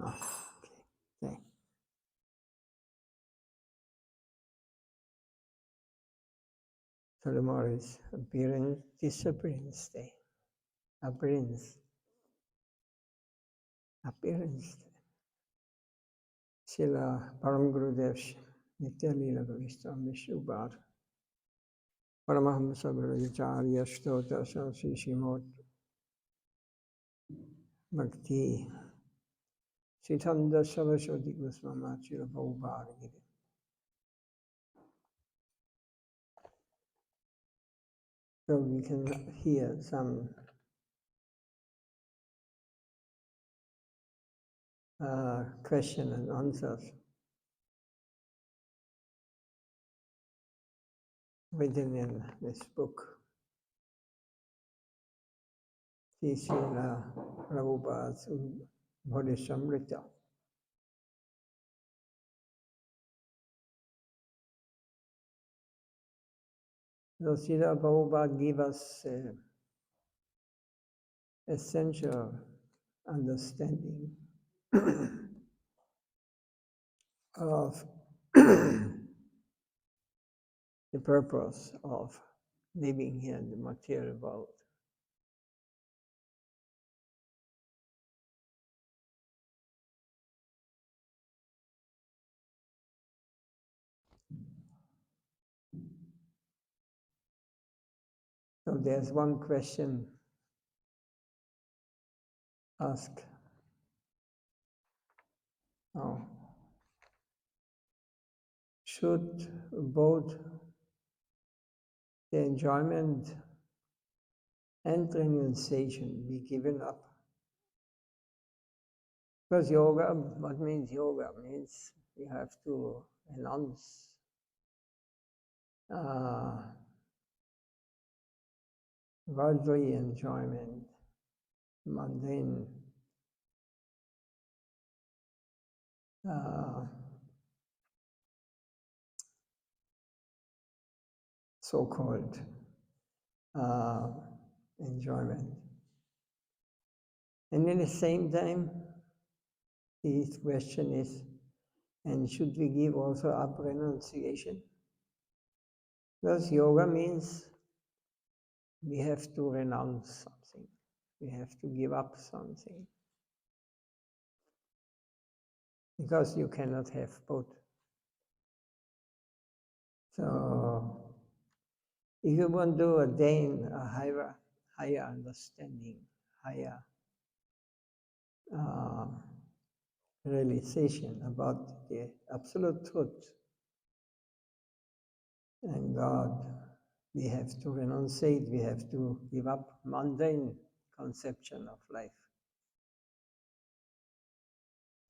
Oh, okay. So tomorrow is appearance, disappearance day. Appearance. Srila Param Gurudev Nitya Leela Gavishtam Vishubhar Paramahamsa Guruyacharya Stota Sri Srimad Bhakti Sitanda Saraswati Goswami Srila Prabhupada. So we can hear some question and answers written in this book. Srila Prabhupada's Bodhisamrita. So Srila Prabhupada gave us essential understanding of the purpose of living here in the material world. So there's one question asked. Oh, should both the enjoyment and renunciation be given up? Because yoga, what means yoga? Means you have to renounce worldly enjoyment, mundane so-called enjoyment. And at the same time, the question is, and should we give also up renunciation? Because yoga means we have to renounce something. We have to give up something. Because you cannot have both. So, if you want to attain a higher understanding, higher realization about the absolute truth and God, we have to renunciate, we have to give up mundane conception of life.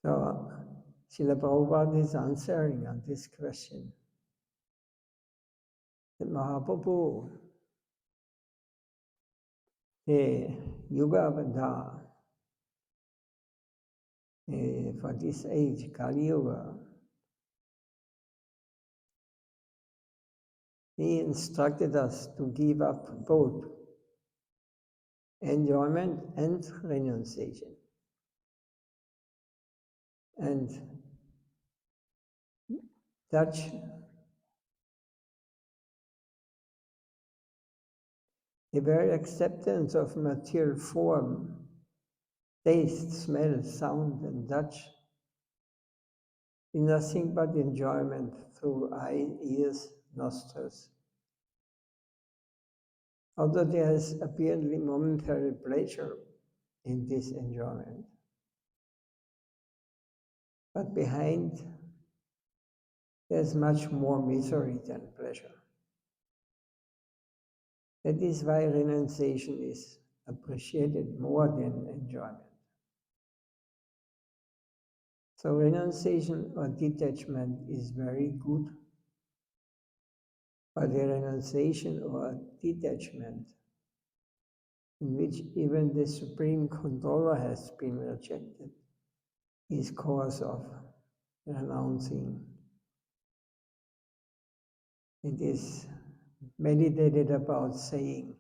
So, Srila Prabhupada is answering on this question. That Mahaprabhu, the Yuga Avada, for this age, Kali Yuga, he instructed us to give up both enjoyment and renunciation. And such the very acceptance of material form, taste, smell, sound, and touch is nothing but enjoyment through eye, ears, nostrils. Although there is apparently momentary pleasure in this enjoyment, but behind there's much more misery than pleasure. That is why renunciation is appreciated more than enjoyment. So renunciation or detachment is very good, but the renunciation or detachment in which even the supreme controller has been rejected is cause of renouncing. It is meditated about saying,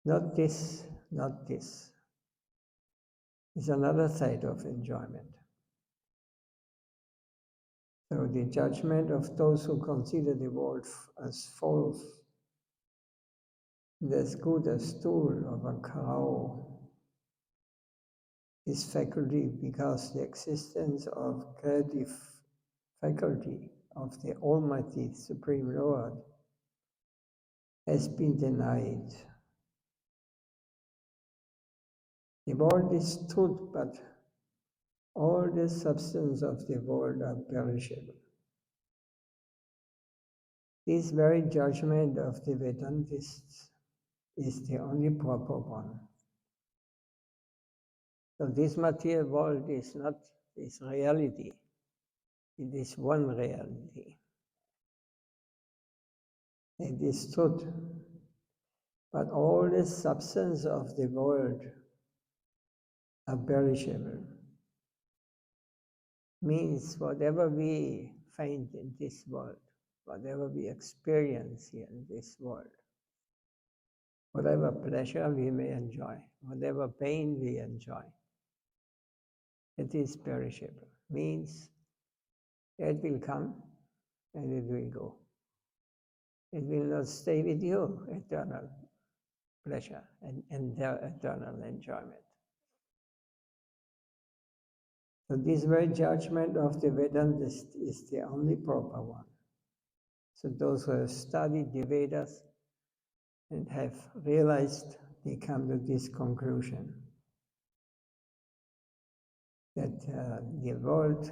not this, not this. is another side of enjoyment. So the judgment of those who consider the world as false, as good as stool of a cow, is faculty because the existence of creative faculty of the Almighty Supreme Lord has been denied. The world is truth, but all the substance of the world are perishable. This very judgment of the Vedantists is the only proper one. So this material world is not this reality. It is one reality. It is truth. But all the substance of the world are perishable. Means whatever we find in this world, whatever we experience here in this world, whatever pleasure we may enjoy, whatever pain we enjoy, it is perishable. Means it will come and it will go. It will not stay with you, eternal pleasure and eternal enjoyment. So this very judgment of the Vedanta is the only proper one. So those who have studied the Vedas and have realized, they come to this conclusion that the world,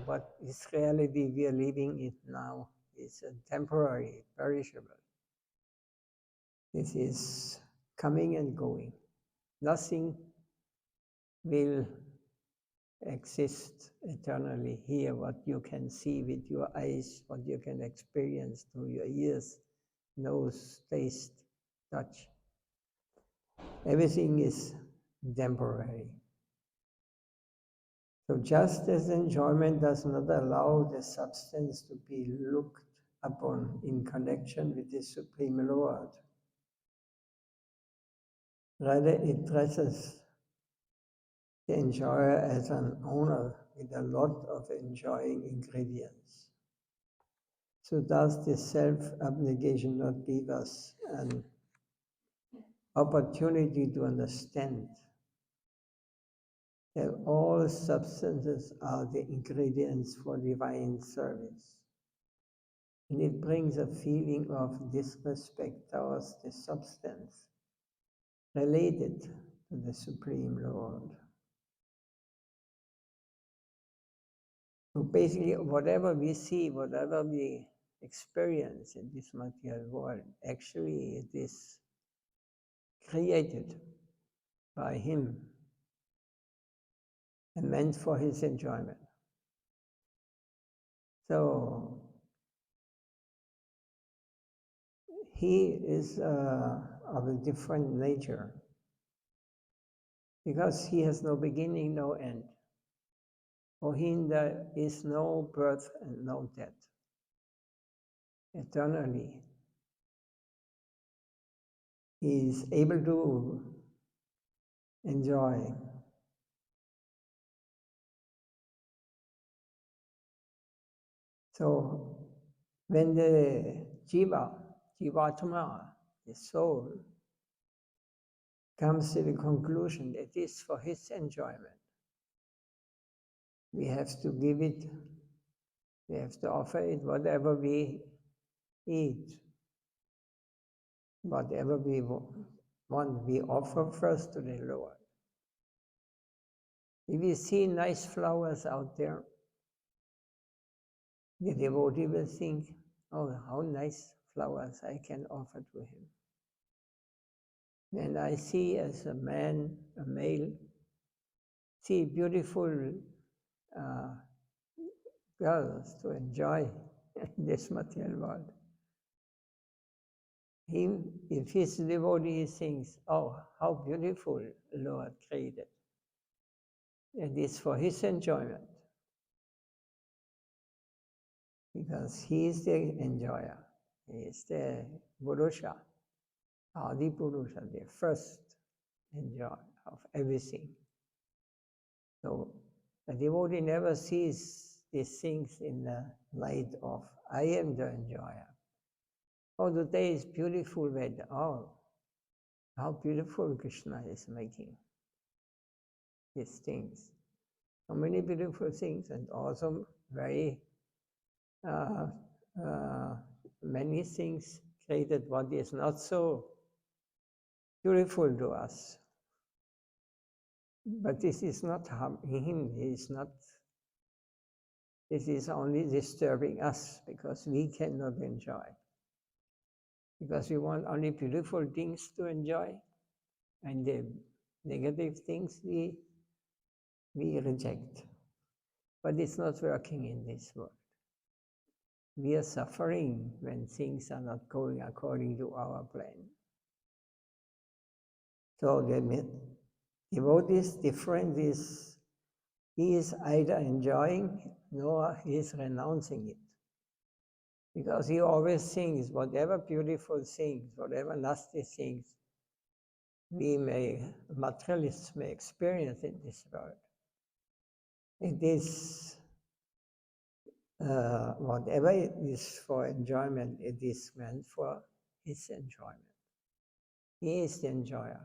what is reality we are living in now, is temporary, perishable. This is coming and going. Nothing will exist eternally here, what you can see with your eyes, what you can experience through your ears, nose, taste, touch. Everything is temporary. So just as enjoyment does not allow the substance to be looked upon in connection with the Supreme Lord, rather it dresses the enjoyer as an owner with a lot of enjoying ingredients. So does the self-abnegation not give us an opportunity to understand that all substances are the ingredients for divine service? And it brings a feeling of disrespect towards the substance related to the Supreme Lord. So basically, whatever we see, whatever we experience in this material world, actually it is created by Him and meant for His enjoyment. So He is of a different nature because He has no beginning, no end. For Him there is no birth and no death. Eternally, He is able to enjoy. So when the Jivatma, the soul, comes to the conclusion that it is for his enjoyment, we have to give it, we have to offer it whatever we eat, whatever we want, we offer first to the Lord. If we see nice flowers out there, the devotee will think, oh, how nice flowers I can offer to him. And I see as a man, a male, see beautiful girls to enjoy this material world. If he's a devotee, he thinks, oh, how beautiful Lord created. It is for his enjoyment. Because he is the enjoyer. He is the Purusha, Adi Purusha, the first enjoyer of everything. So a devotee never sees these things in the light of, I am the enjoyer. Oh, today is beautiful weather. Oh, how beautiful Krishna is making these things. So many beautiful things, and also very uh, uh, many things created what is not so beautiful to us. But this is not harming him. This is only disturbing us because we cannot enjoy. Because we want only beautiful things to enjoy, and the negative things we reject. But it's not working in this world. We are suffering when things are not going according to our plan. So the devotee's difference is he is either enjoying nor he is renouncing it. Because he always thinks whatever beautiful things, whatever nasty things materialists may experience in this world, it is whatever it is for enjoyment, it is meant for his enjoyment. He is the enjoyer.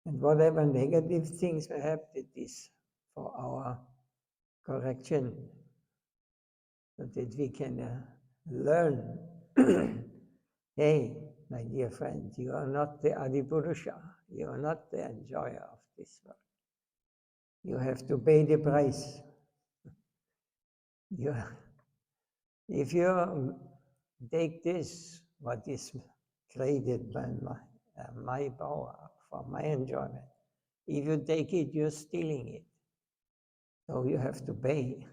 And whatever negative things may happen, it is for our correction, so that we can learn. Hey, my dear friend, you are not the Adipurusha. You are not the enjoyer of this world. You have to pay the price. If you take this, what is created by my power, for my enjoyment, if you take it, you're stealing it. So you have to pay.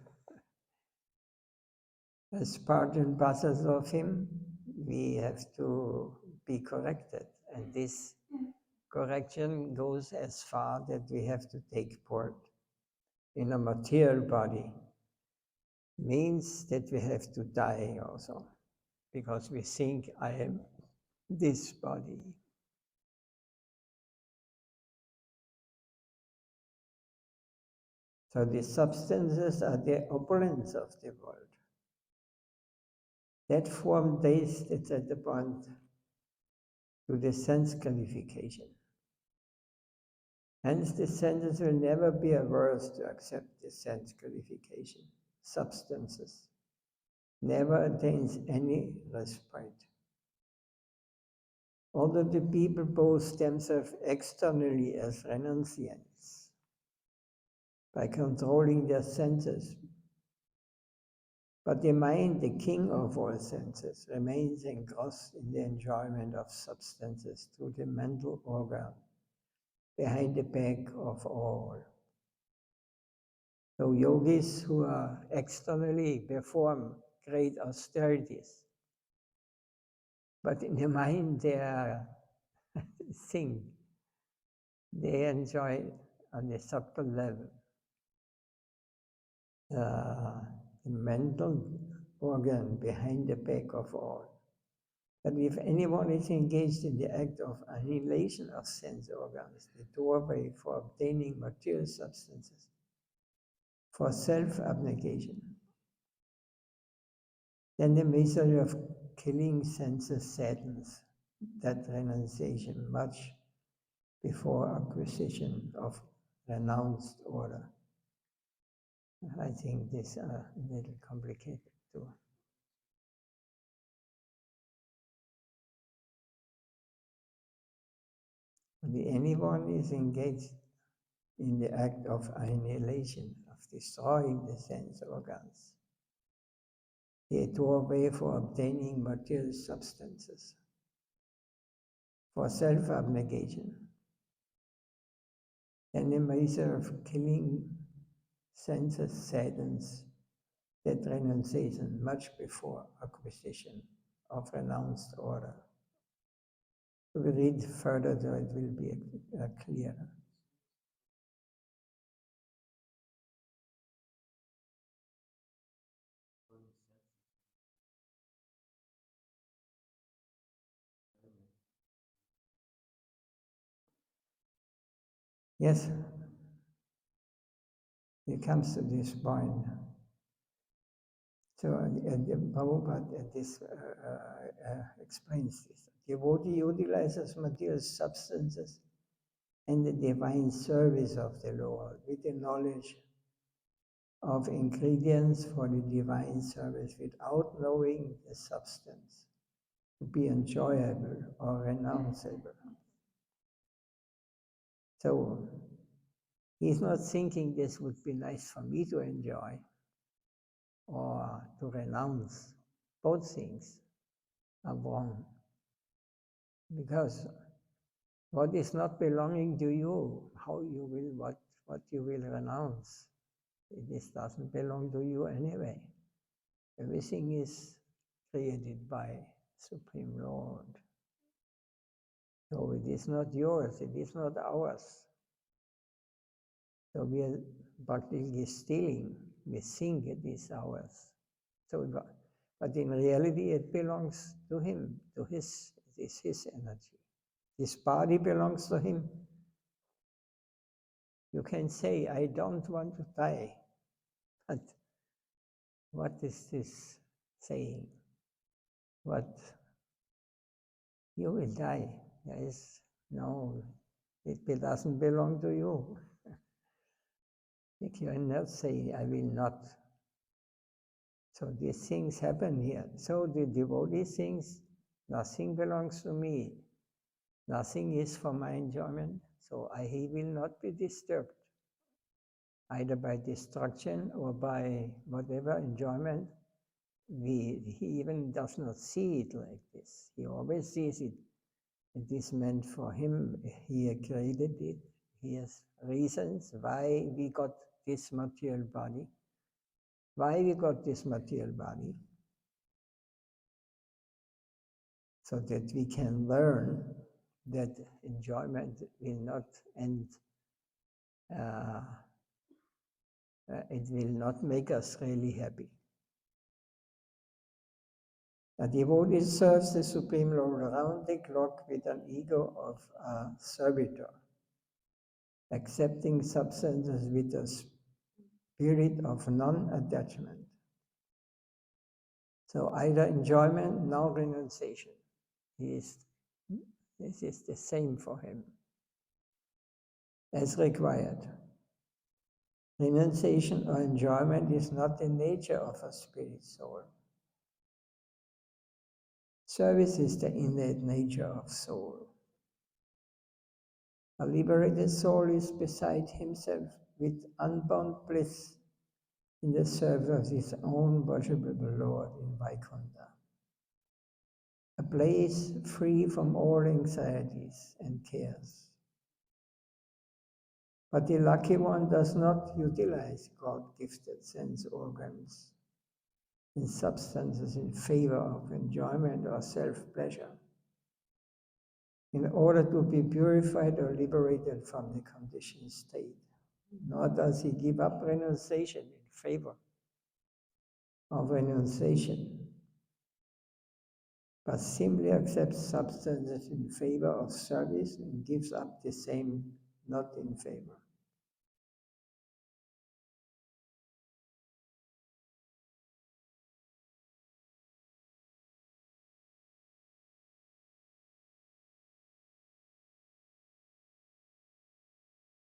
As part and parcel of him, we have to be corrected. And this correction goes as far that we have to take part in a material body. Means that we have to die also, because we think I am this body. So the substances are the opulence of the world. That form taste is at the point to the sense qualification. Hence the senses will never be averse to accept the sense qualification. Substances never attains any respite. Although the people boast themselves externally as renunciants by controlling their senses, but the mind, the king of all senses, remains engrossed in the enjoyment of substances through the mental organ behind the back of all. So yogis who are externally perform great austerities, but in the mind they are think, they enjoy on a subtle level. The mental organ behind the back of all. But if anyone is engaged in the act of annihilation of sense organs, the doorway for obtaining material substances, for self-abnegation, then the misery of killing senses saddens that renunciation much before acquisition of renounced order. I think this is a little complicated too. Anyone is engaged in the act of annihilation, of destroying the sense organs, the doorway for obtaining material substances, for self-abnegation, and the measure of killing senses saddens that renunciation much before acquisition of renounced order. We read further, so it will be clearer. Yes. it comes to this point. So Prabhupada explains this. Devotee utilizes material substances and the divine service of the Lord with the knowledge of ingredients for the divine service without knowing the substance to be enjoyable or renounceable. So he's not thinking this would be nice for me to enjoy or to renounce. Both things are wrong. Because what is not belonging to you, how you will, what you will renounce, this doesn't belong to you anyway. Everything is created by Supreme Lord. So it is not yours, it is not ours. So we are practically stealing. We think it is ours. So, but in reality, it belongs to him, to his, it is his energy. This body belongs to him. You can say, I don't want to die. But what is this saying? What? You will die. There is no, it doesn't belong to you. You cannot say, I will not. So these things happen here. So the devotee thinks, nothing belongs to me. Nothing is for my enjoyment. So he will not be disturbed, either by destruction or by whatever enjoyment. He even does not see it like this. He always sees it. It is meant for him. He created it. He has reasons why we got this material body. Why we got this material body? So that we can learn that enjoyment will not end. It will not make us really happy. A devotee serves the Supreme Lord around the clock with an ego of a servitor, accepting substances with a spirit of non-attachment. So either enjoyment, now renunciation. This is the same for him, as required. Renunciation or enjoyment is not the nature of a spirit soul. Service is the innate nature of soul. A liberated soul is beside himself with unbound bliss in the service of his own worshipable Lord in Vaikuntha, a place free from all anxieties and cares. But the lucky one does not utilize God-gifted sense organs and substances in favor of enjoyment or self-pleasure in order to be purified or liberated from the conditioned state. Nor does he give up renunciation in favor of renunciation, but simply accepts substances in favor of service and gives up the same not in favor.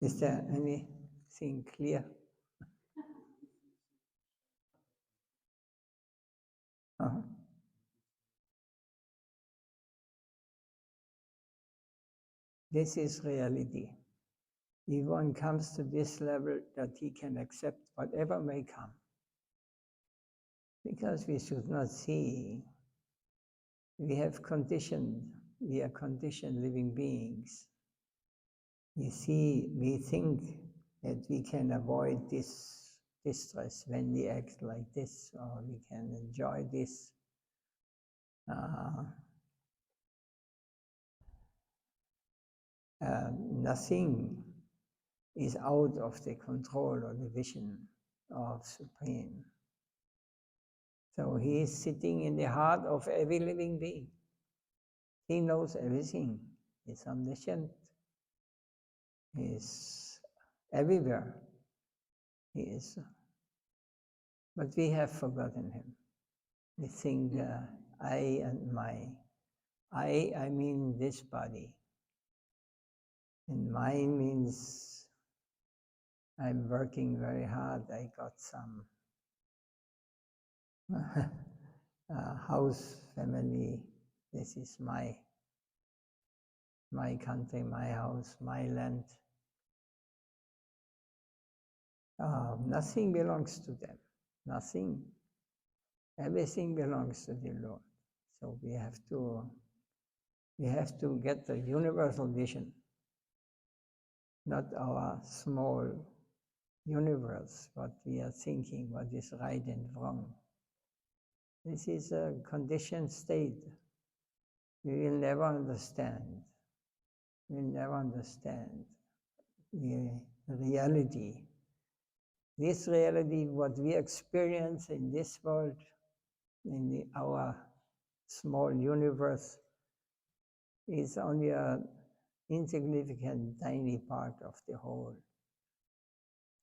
Is there anything clear? Uh-huh. This is reality. If one comes to this level that he can accept whatever may come, because we should not see, we are conditioned living beings. We think that we can avoid this distress when we act like this, or we can enjoy this. Nothing is out of the control or the vision of Supreme. So he is sitting in the heart of every living being. He knows everything. He's omniscient. He's everywhere. He is. But we have forgotten him. We think I and my. I mean this body. And mine means I'm working very hard. I got some house, family. This is my country, my house, my land. Nothing belongs to them. Nothing. Everything belongs to the Lord. So we have to get the universal vision, not our small universe, what we are thinking, what is right and wrong. This is a conditioned state. We will never understand. We will never understand the reality. This reality, what we experience in this world, in our small universe, is only an insignificant, tiny part of the whole.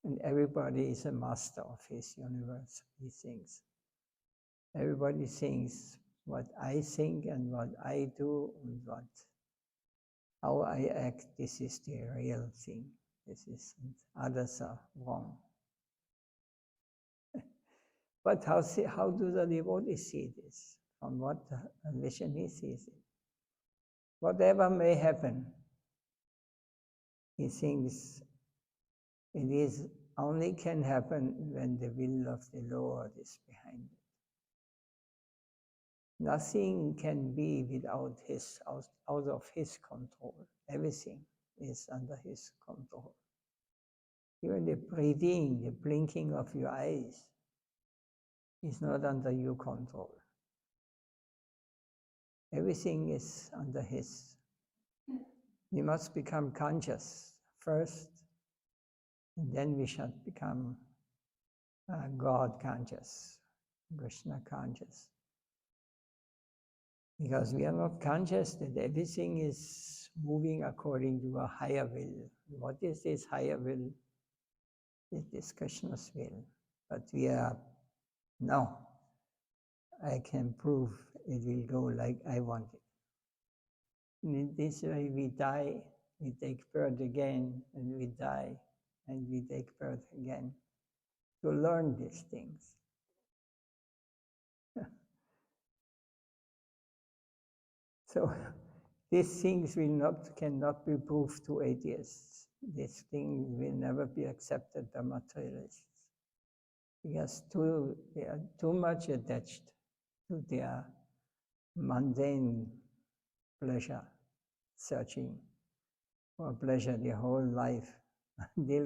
And everybody is a master of his universe, he thinks. Everybody thinks what I think and what I do and how I act, this is the real thing. This is, others are wrong. But how do the devotees see this? From what vision he sees it? Whatever may happen, he thinks it is only can happen when the will of the Lord is behind it. Nothing can be without out of his control. Everything is under his control. Even the breathing, the blinking of your eyes is not under your control. Everything is under his. We must become conscious first, and then we shall become God conscious, Krishna conscious. Because we are not conscious that everything is moving according to a higher will. What is this higher will? It is Krishna's will. But we are, no, I can prove it will go like I want it. And in this way we die, we take birth again, and we die, and we take birth again to learn these things. So these things cannot be proved to atheists. These things will never be accepted by materialists. Because they are too much attached to their mundane pleasure, searching for pleasure their whole life. They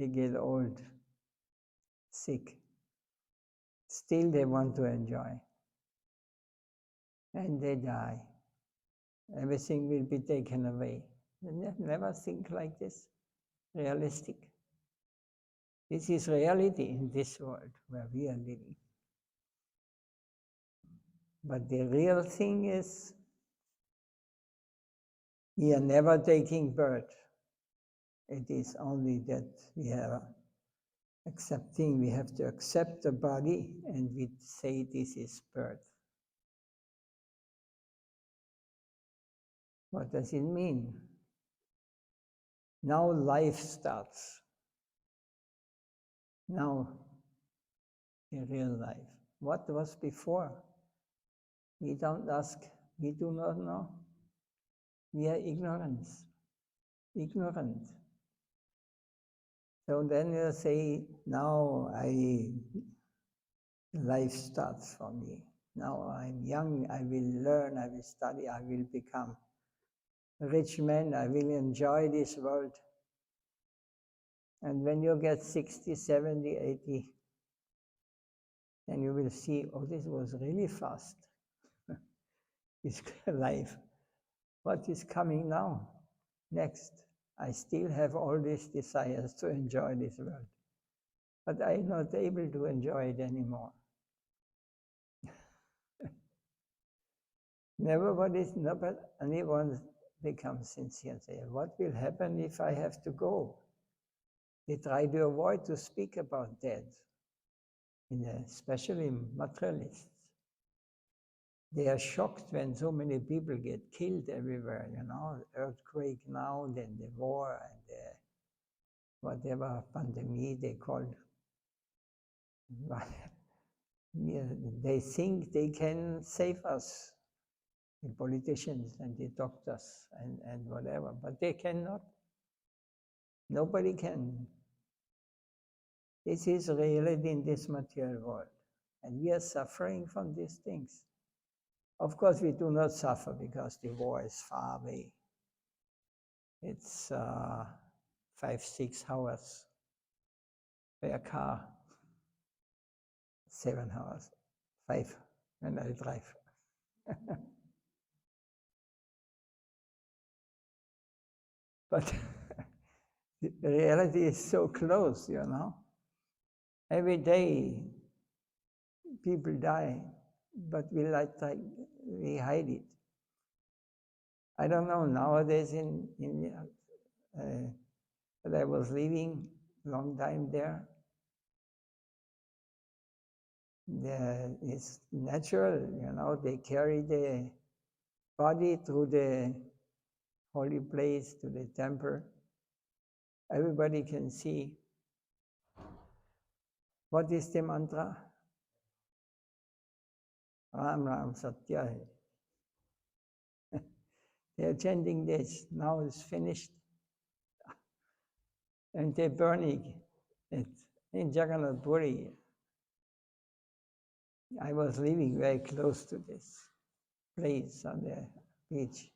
get old, sick. Still they want to enjoy. And they die. Everything will be taken away. Never think like this. Realistic. This is reality in this world where we are living. But the real thing is, we are never taking birth. It is only that we are accepting, we have to accept the body, and we say this is birth. What does it mean? Now life starts. Now, in real life. What was before? We don't ask, we do not know. We are ignorant. So then you say, now life starts for me. Now I'm young, I will learn, I will study, I will become a rich man, I will enjoy this world. And when you get 60, 70, 80, then you will see, oh, this was really fast. This life. What is coming now? Next. I still have all these desires to enjoy this world. But I'm not able to enjoy it anymore. Never anyone becomes sincere and say, what will happen if I have to go? They try to avoid to speak about death, especially materialists. They are shocked when so many people get killed everywhere, earthquake now, then the war, and whatever pandemic they called. They think they can save us, the politicians and the doctors and whatever, but they cannot. Nobody can. This is reality in this material world. And we are suffering from these things. Of course, we do not suffer because the war is far away. It's 5-6 hours per car, 7 hours, 5 when I drive. But the reality is so close, Every day people die, but we hide it. I don't know, nowadays but I was living a long time there. It's natural, they carry the body to the holy place, to the temple. Everybody can see. What is the mantra? Ram Ram Satya. They are chanting this. Now it's finished. And they're burning it in Jagannath Puri. I was living very close to this place on the beach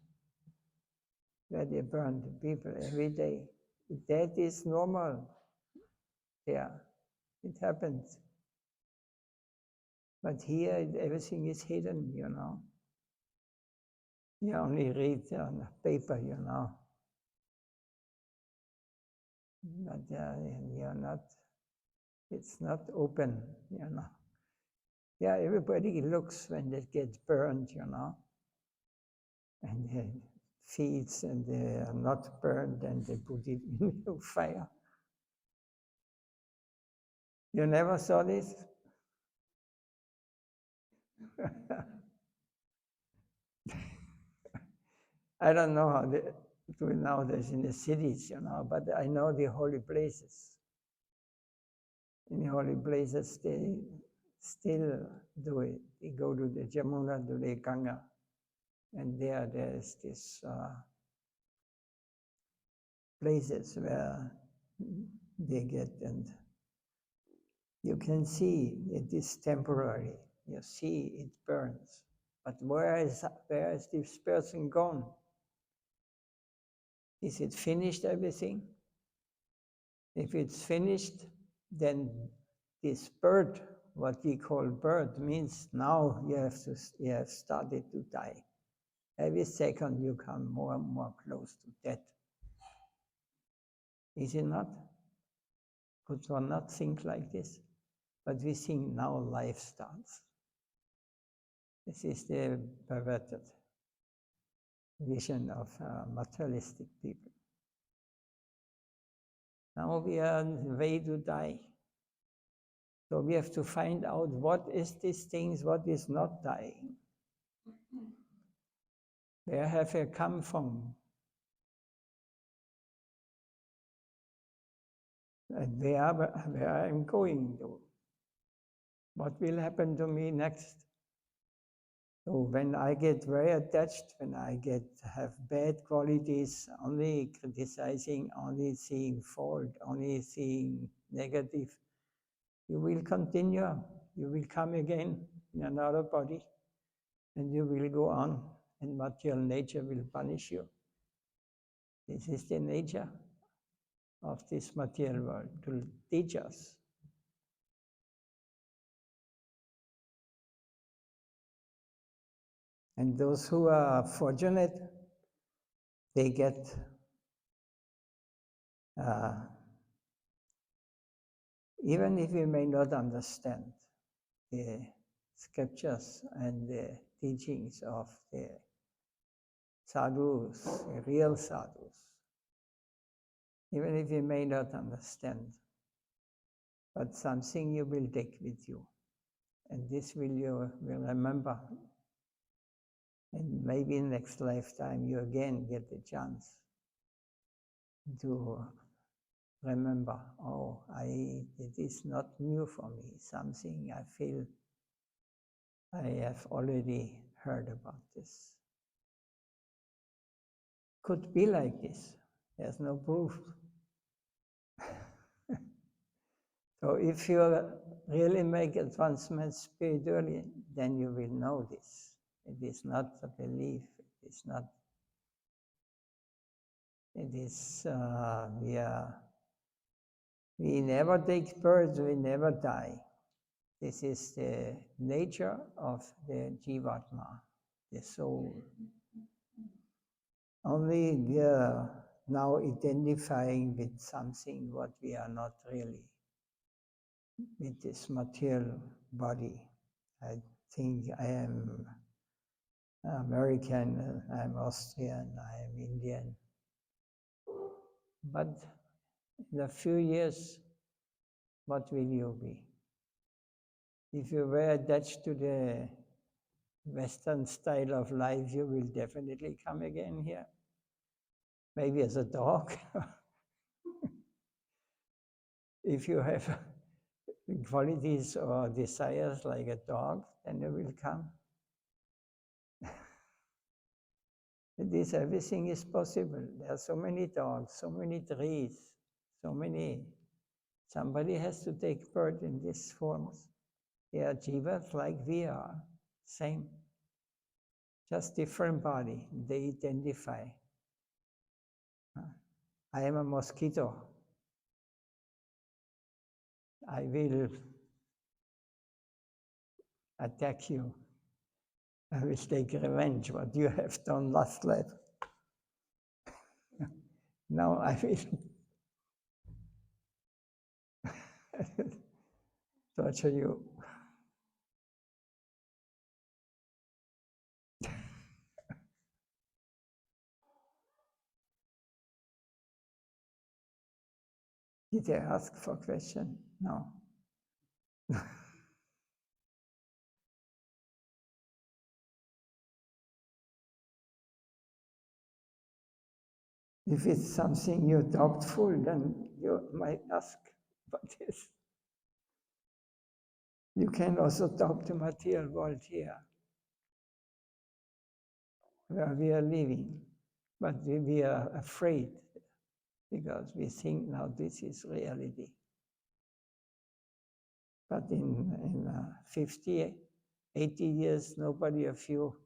where they burn the people every day. That is normal there. It happens. But here, everything is hidden, You only read on paper, But you're not, it's not open, Yeah, everybody looks when they get burned, And they feeds and they are not burned and they put it in the fire. You never saw this? I don't know how they do it nowadays in the cities, but I know the holy places. In the holy places, they still do it. They go to the Jamuna, to the Ganga, and there's this places where they get, and you can see it is temporary. You see it burns. But where is this person gone? Is it finished, everything? If it's finished, then this bird, what we call bird, means now you have started to die. Every second you come more and more close to death. Is it not? Could one not think like this? But we think now life starts. This is the perverted vision of materialistic people. Now we are on the way to die. So we have to find out what is these things, what is not dying. Where have I come from? And where I'm going to. What will happen to me next? So when I get very attached, when I have bad qualities, only criticizing, only seeing fault, only seeing negative, you will continue. You will come again in another body, and you will go on, and material nature will punish you. This is the nature of this material world, to teach us. And those who are fortunate, they get even if we may not understand the scriptures and the teachings of the sadhus, the real sadhus, even if you may not understand, but something you will take with you. And this you will remember. And maybe next lifetime you again get the chance to remember, oh, it is not new for me, something I feel I have already heard about this. Could be like this. There's no proof. So if you really make advancement spiritually, then you will know this. It is not a belief. It is not. It is we never take birth. We never die. This is the nature of the Jivatma, the soul. Only we are now identifying with something what we are not really, with this material body. I think I am American, I am Austrian, I am Indian. But in a few years, what will you be? If you were attached to the Western style of life, you will definitely come again here. Maybe as a dog. If you have qualities or desires like a dog, then you will come. Everything is possible. There are so many dogs, so many trees, so many. Somebody has to take part in these forms. They are jivas like we are, same. Just different body. They identify. I am a mosquito. I will attack you. I will take revenge what you have done last life. Now I will torture you. Did I ask for a question? No. If it's something you're doubtful, then you might ask about this. You can also doubt the material world here, where we are living. But we are afraid because we think now this is reality. But in 50, 80 years, nobody of you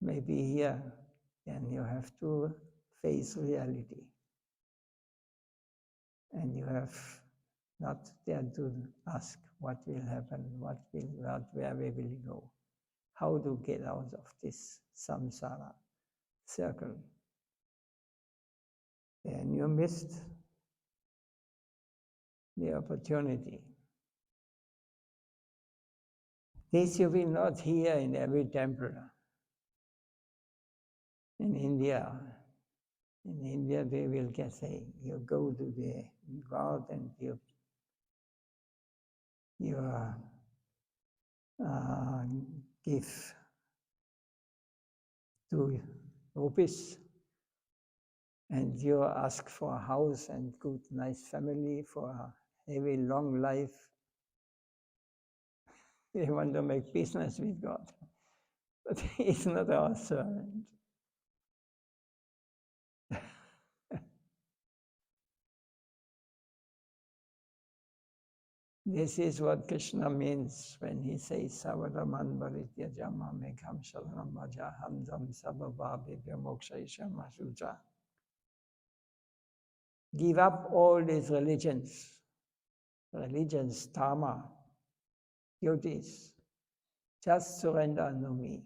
may be here, and you have to face reality. And you have not there to ask what will happen, where we will go, how to get out of this samsara circle. And you missed the opportunity. This you will not hear in every temple. In India, they will get saying, you go to the God and you give 2 rupees, and you ask for a house and good, nice family, for a heavy, long life. They want to make business with God, but He's not our servant. This is what Krishna means when he says, Savadaman Bharityajama Megham Sharanam Bhaja Hamdam Sababhabhibhya Mokshaisha Masuja. Give up all these religions, dharma, duties. Just surrender unto me.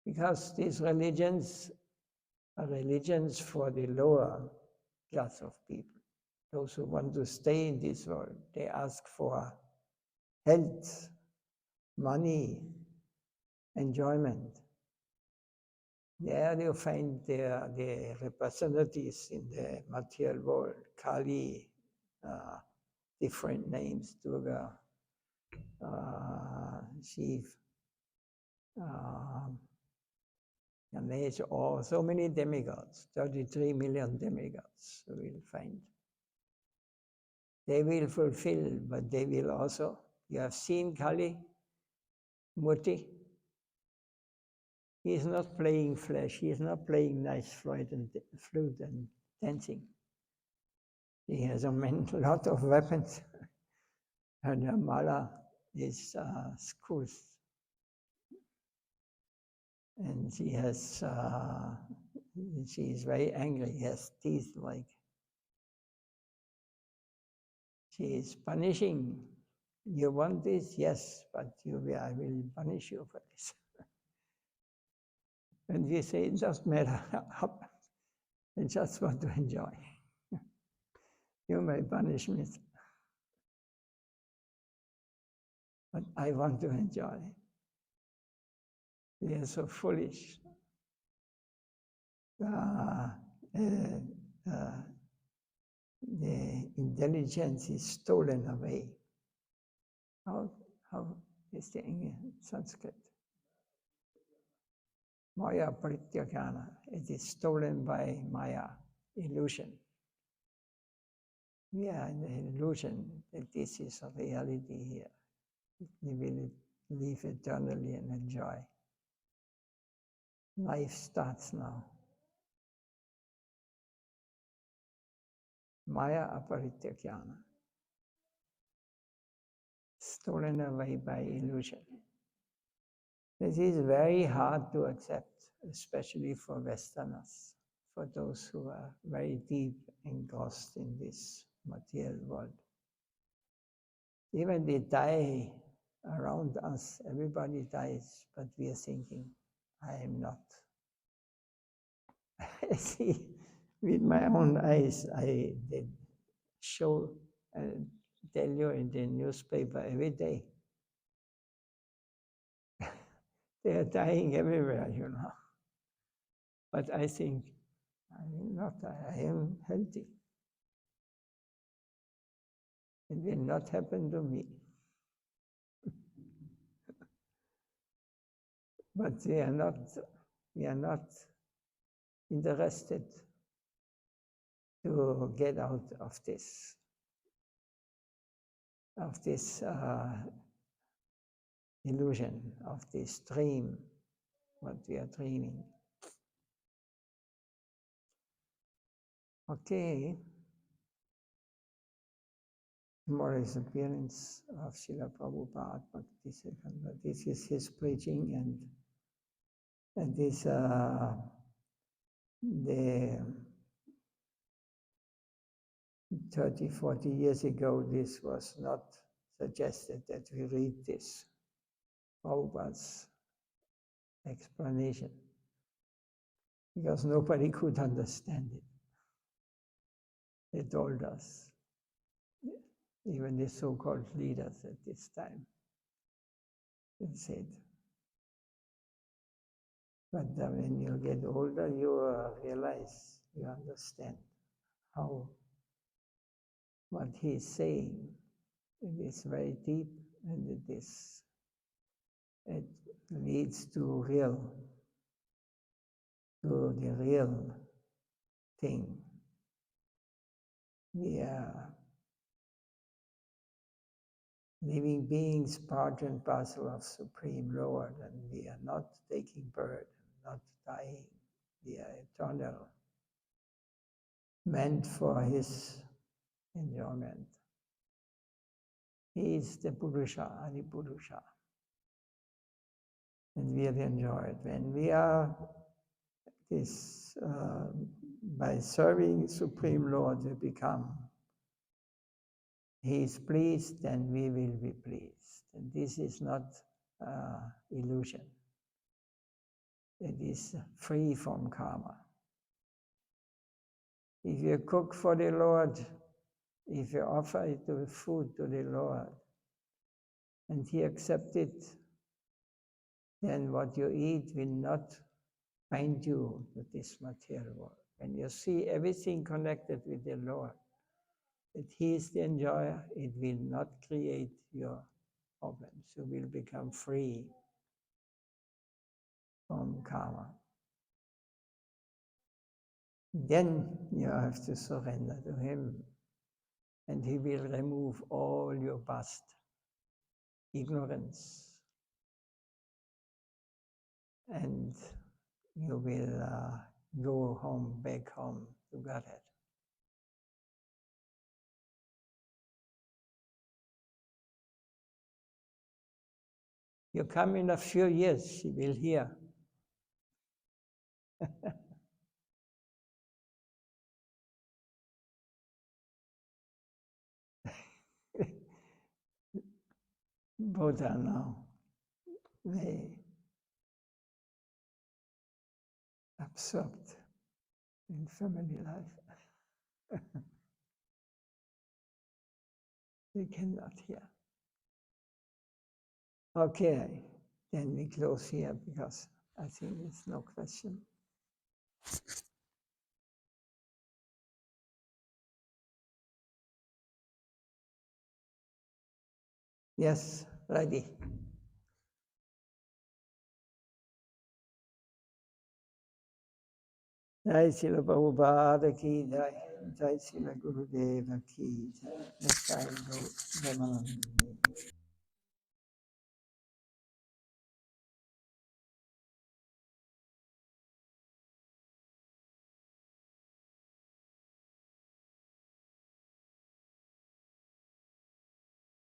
Because these religions are religions for the lower class of people. Those who want to stay in this world, they ask for health, money, enjoyment. There you find the representatives in the material world, Kali, different names, Durga, Shiv, Ganesh, or so many demigods, 33 million demigods we will find. They will fulfill, but they will also, you have seen Kali, Murti, he is not playing flesh, he is not playing nice flute and dancing. He has a lot of weapons, and a mala is schools. And she is very angry, he has teeth like, she is punishing. You want this? Yes, but I will punish you for this. And we say, it doesn't matter, I just want to enjoy. You may punish me, but I want to enjoy. We are so foolish. The intelligence is stolen away. How is the English Sanskrit? Maya Parityakana. It is stolen by Maya, illusion. Yeah, an illusion that this is a reality here. We will live eternally and enjoy. Life starts now. Maya Aparityakana. Stolen away by illusion. This is very hard to accept, especially for Westerners, for those who are very deep engrossed in this material world. Even they die around us, everybody dies, but we are thinking, I am not. I see with my own eyes, they show and tell you in the newspaper every day. They are dying everywhere, you know. But I think, I am not, I am healthy. It will not happen to me. But we are not interested to get out of this illusion, of this dream, what we are dreaming. Okay. Tomorrow's appearance of Srila Prabhupada, Bhakti Sekanda. This is his preaching, and this the 30, 40 years ago, this was not suggested that we read this Prabhupada's explanation, because nobody could understand it. They told us, even the so-called leaders at this time, they said. But when you get older, you realize, you understand what he is saying. It is very deep, and it leads to the real thing. We are living beings, part and parcel of Supreme Lord, and we are not taking birth, not dying. We are eternal, meant for his enjoyment. He is the Purusha, Adi Purusha. And we have enjoyed. When we are this, by serving Supreme Lord, we become, he is pleased, then we will be pleased. And this is not illusion. It is free from karma. If you cook for the Lord, if you offer it to food to the Lord, and he accepts it, then what you eat will not bind you to this material world. When you see everything connected with the Lord, that He is the enjoyer, it will not create your problems. You will become free from karma. Then you have to surrender to Him, and He will remove all your past ignorance, and you will go home, back home to Godhead. You come in a few years, she will hear. Both are now very absorbed in family life. They cannot hear. Okay, then we close here because I think there's no question. Yes, ready. Jai Srila Prabhupada ki jai, Jai Srila Gurudeva ki jai, Jai Guru Ramananda.